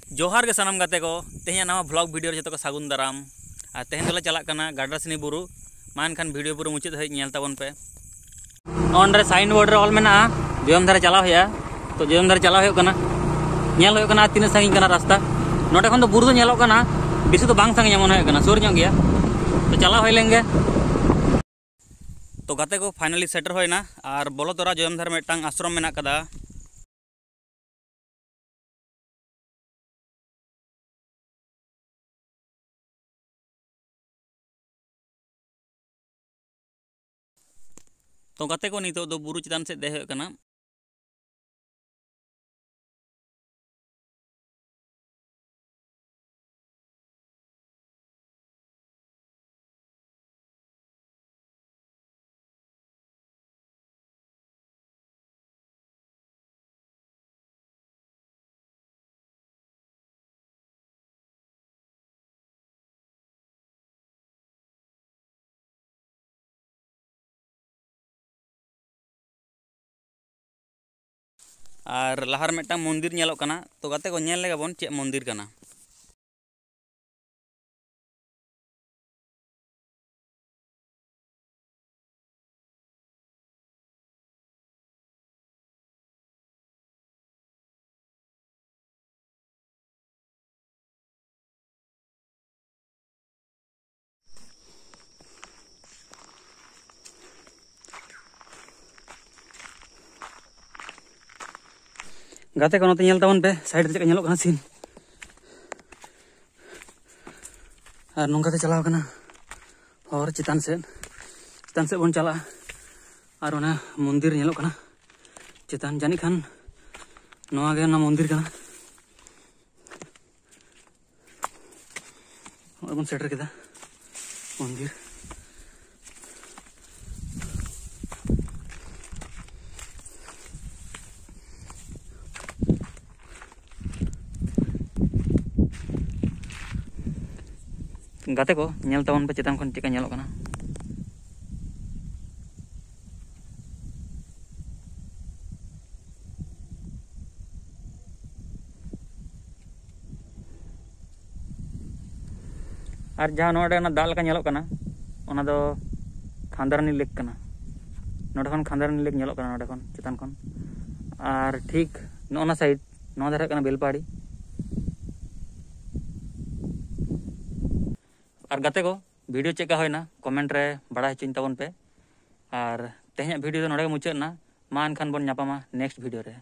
जोहार के सानाम गाते को तेहना नवा ब्लॉग वीडियो जो को सागुन दाराम और तेहन दोले चला गाड्रासिनी बुरु मा एनखान वीडियो पूरा मुचाद हज नेल ताबन पे ऑन रे साइन बोर्ड रे ऑल मेना जोयम धारे चला होया तो जोयम धारे चला होयो कना नेल होयो कना तीन सागिन कना रास्ता नोटे खन तो बुरु दो नेलो कना बेसी तो बांग सागिन मन होयो कना सुर ᱧᱚᱜ गया तो चला होय लेंगे तो गाते को फाइनली सेटर होयना और बोलो तोरा जोयम धारे मिदटांग आश्रम मेना कदा तो गाते को नितो दो बुरु चितान से दे होय कना और लहार मिदटांग मंदिर नेलोग कना तो गाते को नेल लेगा बोन चे मंदिर कना गाते को नोते नेल ताबन पे साइड से नेलोग कना सीन और नोंगाते चलाव कना और चितान से बोन चला और ओना मंदिर नेलोग कना चितान जानी खान नोआ गे ना मंदिर कना और बोन सेटर केदा मंदिर गाते को नेल ताबन पे चितान खन चिका नेलोग कना और जहाँ नोडे ना दाल का नेलोग कना ओना दो खांदारानी लेक कना नोडे खन खांदारानी लेक नेलोग कना नोडे खन चितान खन और ठीक नोना साइड नोआ धारे कना बेलपाड़ी और गाते को वीडियो चेका होयना कमेंट रे बड़ा हचिन ताबन पे और तेहना वीडियो नोडे मुचाद ना मा एनखान बोन ᱧᱟᱯᱟᱢᱟ नेक्स्ट वीडियो रे।